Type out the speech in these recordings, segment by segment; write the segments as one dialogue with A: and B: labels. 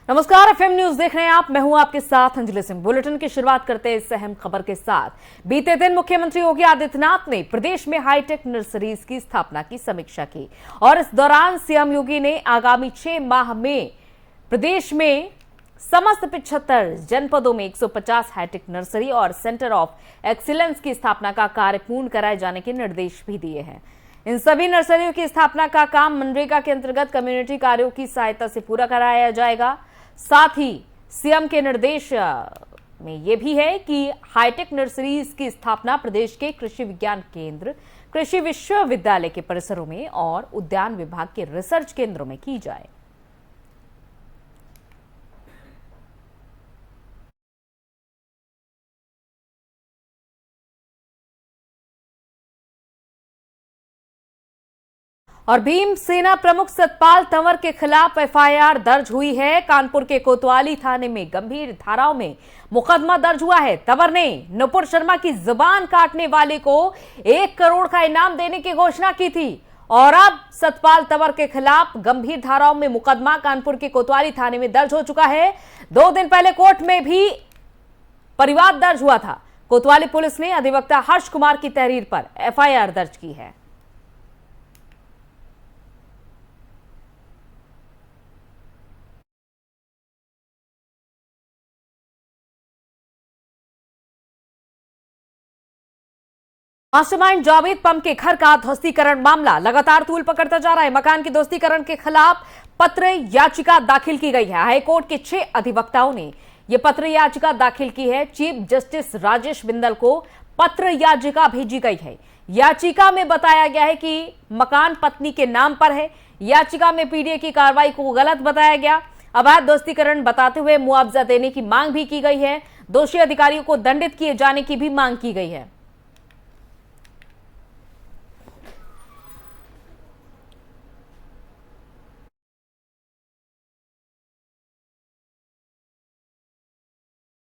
A: नमस्कार, FM news देख रहे हैं आप। मैं हूं आपके साथ अंजलि सिंह। बुलेटिन की शुरुआत करते हैं इस अहम खबर के साथ। बीते दिन मुख्यमंत्री योगी आदित्यनाथ ने प्रदेश में हाईटेक नर्सरीज की स्थापना की समीक्षा की और इस दौरान सीएम योगी ने आगामी 6 माह में प्रदेश में समस्त 75 जनपदों में 150 हाईटेक नर्सरी और सेंटर ऑफ एक्सीलेंस की स्थापना का कार्य पूर्ण कराए जाने के निर्देश भी दिए हैं। इन सभी नर्सरियों की स्थापना का काम मनरेगा के अंतर्गत कम्युनिटी कार्यों की सहायता से पूरा कराया जाएगा। साथ ही सीएम के निर्देश में यह भी है कि हाईटेक नर्सरीज की स्थापना प्रदेश के कृषि विज्ञान केंद्र, कृषि विश्वविद्यालय के परिसरों में और उद्यान विभाग के रिसर्च केंद्रों में की जाए। और भीमसेना प्रमुख सतपाल तंवर के खिलाफ एफआईआर दर्ज हुई है। कानपुर के कोतवाली थाने में गंभीर धाराओं में मुकदमा दर्ज हुआ है। तंवर ने नुपुर शर्मा की जुबान काटने वाले को 1 करोड़ का इनाम देने की घोषणा की थी और अब सतपाल तंवर के खिलाफ गंभीर धाराओं में मुकदमा कानपुर के कोतवाली थाने में दर्ज हो चुका है। 2 दिन पहले कोर्ट में भी परिवाद दर्ज हुआ था। कोतवाली पुलिस ने अधिवक्ता हर्ष कुमार की तहरीर पर एफआईआर दर्ज की है। मास्टरमाइंड जावेद पम के घर का ध्वस्तीकरण मामला लगातार तूल पकड़ता जा रहा है। मकान के ध्वस्तीकरण के खिलाफ पत्र याचिका दाखिल की गई है। हाईकोर्ट के 6 अधिवक्ताओं ने यह पत्र याचिका दाखिल की है। चीफ जस्टिस राजेश बिंदल को पत्र याचिका भेजी गई है। याचिका में बताया गया है कि मकान पत्नी के नाम पर है। याचिका में पीडीए की कार्रवाई को गलत बताया गया। अवैध ध्वस्तीकरण बताते हुए मुआवजा देने की मांग भी की गई है। दोषी अधिकारियों को दंडित किए जाने की भी मांग की गई है।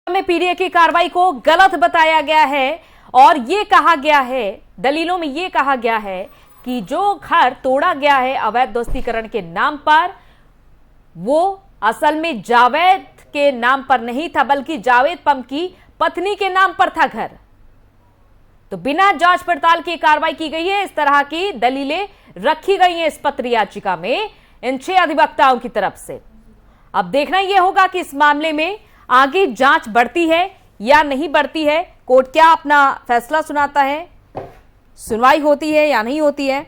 A: में पीडीए की कार्रवाई को गलत बताया गया है और यह कहा गया है, दलीलों में यह कहा गया है कि जो घर तोड़ा गया है अवैध ध्वस्तीकरण के नाम पर, वो असल में जावेद के नाम पर नहीं था, बल्कि जावेद पम की पत्नी के नाम पर था घर। तो बिना जांच पड़ताल की कार्रवाई की गई है। इस तरह की दलीलें रखी गई हैं इस पत्र याचिका में इन 6 अधिवक्ताओं की तरफ से। अब देखना यह होगा कि इस मामले में आगे जांच बढ़ती है या नहीं बढ़ती है। कोर्ट क्या अपना फैसला सुनाता है, सुनवाई होती है या नहीं होती है।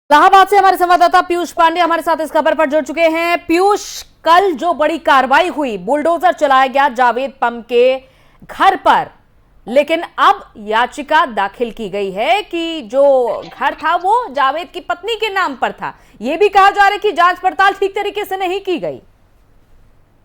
A: इलाहाबाद से हमारे संवाददाता पीयूष पांडे हमारे साथ इस खबर पर जुड़ चुके हैं। पीयूष, कल जो बड़ी कार्रवाई हुई, बुलडोजर चलाया गया जावेद पम के घर पर, लेकिन अब याचिका दाखिल की गई है कि जो घर था वो जावेद की पत्नी के नाम पर था। यह भी कहा जा रहा है कि जांच पड़ताल ठीक तरीके से नहीं की गई।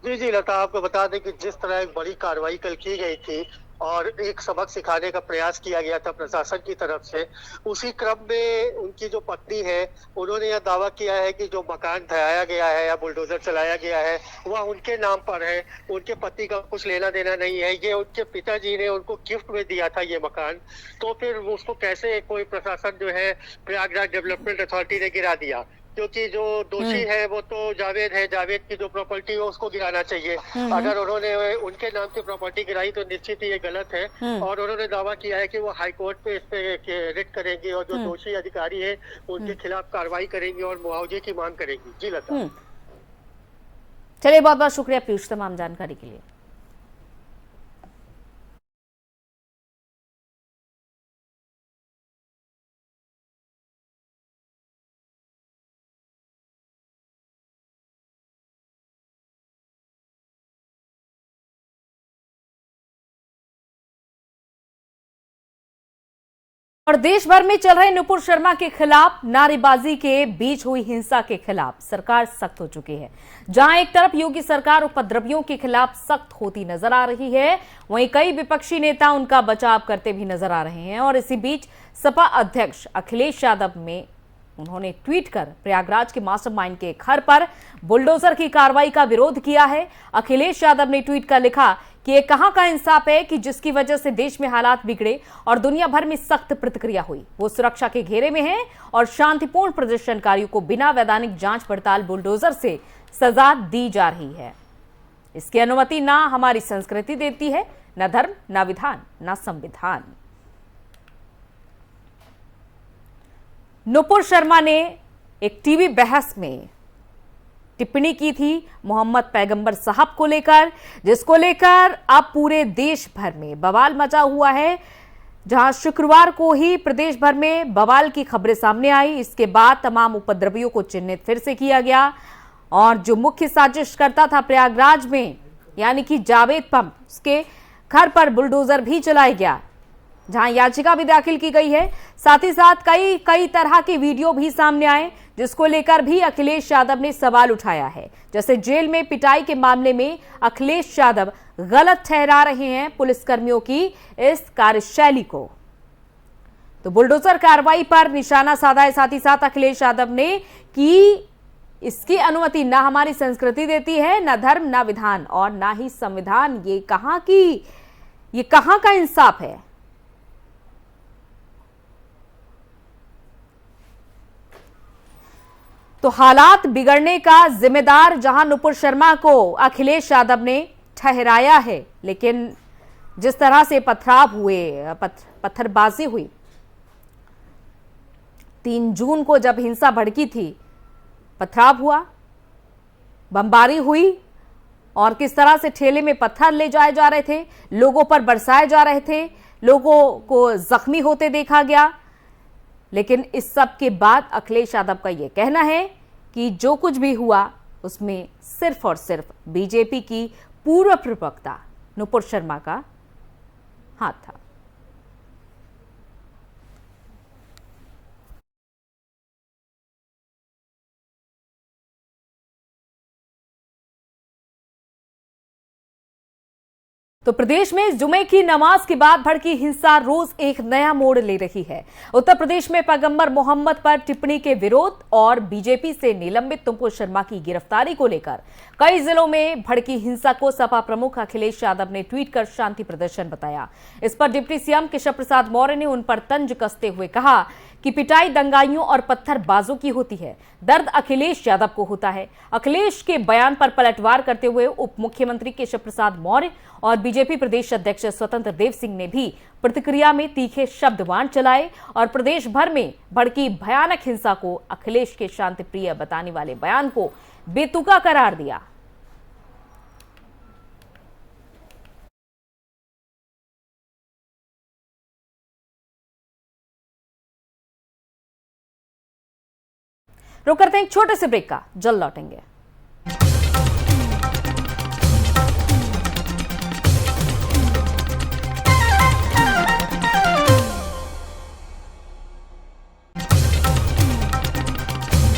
B: जी लता, आपको बता दें कि जिस तरह एक बड़ी कार्रवाई कल की गई थी और एक सबक सिखाने का प्रयास किया गया था प्रशासन की तरफ से, उसी क्रम में उनकी जो पत्नी है उन्होंने यह दावा किया है कि जो मकान ढहाया गया है या बुलडोजर चलाया गया है वह उनके नाम पर है, उनके पति का कुछ लेना देना नहीं है। ये उनके पिताजी ने उनको गिफ्ट में दिया था ये मकान। तो फिर उसको कैसे कोई प्रशासन जो है प्रयागराज डेवलपमेंट अथॉरिटी ने गिरा दिया, क्योंकि जो दोषी है वो तो जावेद है। जावेद की जो प्रॉपर्टी है उसको गिराना चाहिए। अगर उन्होंने उनके नाम की प्रॉपर्टी गिराई तो निश्चित ही ये गलत है। और उन्होंने दावा किया है कि वो हाई कोर्ट पे इस पे रिट करेंगे और जो दोषी अधिकारी है उनके खिलाफ कार्रवाई करेंगे और मुआवजे की मांग करेंगी। जी लता।
A: चलिए, बहुत बहुत शुक्रिया पीयूष तमाम जानकारी के लिए। और देश भर में चल रहे नुपुर शर्मा के खिलाफ नारेबाजी के बीच हुई हिंसा के खिलाफ सरकार सख्त हो चुकी है। जहां एक तरफ योगी सरकार उपद्रवियों के खिलाफ सख्त होती नजर आ रही है, वहीं कई विपक्षी नेता उनका बचाव करते भी नजर आ रहे हैं। और इसी बीच सपा अध्यक्ष अखिलेश यादव में उन्होंने ट्वीट कर प्रयागराज के मास्टरमाइंड के घर पर बुलडोजर की कार्रवाई का विरोध किया है। अखिलेश यादव ने ट्वीट कर लिखा कि ये कहां का इंसाफ है कि जिसकी वजह से देश में हालात बिगड़े और दुनिया भर में सख्त प्रतिक्रिया हुई, वो सुरक्षा के घेरे में है और शांतिपूर्ण प्रदर्शनकारियों को बिना वैधानिक जांच पड़ताल बुलडोजर से सजा दी जा रही है। इसकी अनुमति ना हमारी संस्कृति देती है, न धर्म, न विधान, न संविधान। नुपुर शर्मा ने एक टीवी बहस में टिप्पणी की थी मोहम्मद पैगंबर साहब को लेकर, जिसको लेकर अब पूरे देश भर में बवाल मचा हुआ है। जहां शुक्रवार को ही प्रदेश भर में बवाल की खबरें सामने आई, इसके बाद तमाम उपद्रवियों को चिन्हित फिर से किया गया और जो मुख्य साजिशकर्ता था प्रयागराज में यानी कि जावेद पंप, उसके घर पर बुलडोजर भी चलाया गया, जहां याचिका भी दाखिल की गई है। साथ ही साथ कई तरह के वीडियो भी सामने आए, जिसको लेकर भी अखिलेश यादव ने सवाल उठाया है। जैसे जेल में पिटाई के मामले में अखिलेश यादव गलत ठहरा रहे हैं पुलिसकर्मियों की इस कार्यशैली को। तो बुलडोजर कार्रवाई पर निशाना साधा है। साथ ही साथ अखिलेश यादव ने कि इसकी अनुमति ना हमारी संस्कृति देती है, ना धर्म, ना विधान और ना ही संविधान। ये कहां का इंसाफ है। तो हालात बिगड़ने का जिम्मेदार जहां नुपुर शर्मा को अखिलेश यादव ने ठहराया है, लेकिन जिस तरह से पथराव हुए, पत्थरबाजी हुई 3 जून को जब हिंसा भड़की थी, पथराव हुआ, बमबारी हुई और किस तरह से ठेले में पत्थर ले जाए जा रहे थे, लोगों पर बरसाए जा रहे थे, लोगों को जख्मी होते देखा गया। लेकिन इस सब के बाद अखिलेश यादव का यह कहना है कि जो कुछ भी हुआ उसमें सिर्फ और सिर्फ बीजेपी की पूर्व प्रवक्ता नुपुर शर्मा का हाथ था। तो प्रदेश में जुमे की नमाज के बाद भड़की हिंसा रोज एक नया मोड़ ले रही है। उत्तर प्रदेश में पैगंबर मोहम्मद पर टिप्पणी के विरोध और बीजेपी से निलंबित नुपुर शर्मा की गिरफ्तारी को लेकर कई जिलों में भड़की हिंसा को सपा प्रमुख अखिलेश यादव ने ट्वीट कर शांति प्रदर्शन बताया। इस पर डिप्टी सीएम केशव प्रसाद मौर्य ने उन पर तंज कसते हुए कहा कि पिटाई दंगाइयों और पत्थरबाजों की होती है, दर्द अखिलेश यादव को होता है। अखिलेश के बयान पर पलटवार करते हुए उप मुख्यमंत्री केशव प्रसाद मौर्य और बीजेपी प्रदेश अध्यक्ष स्वतंत्र देव सिंह ने भी प्रतिक्रिया में तीखे शब्दवान चलाए और प्रदेश भर में भड़की भयानक हिंसा को अखिलेश के शांतिप्रिय बताने वाले बयान को बेतुका करार दिया। रुक करते हैं एक छोटे से ब्रेक का, जल्द लौटेंगे।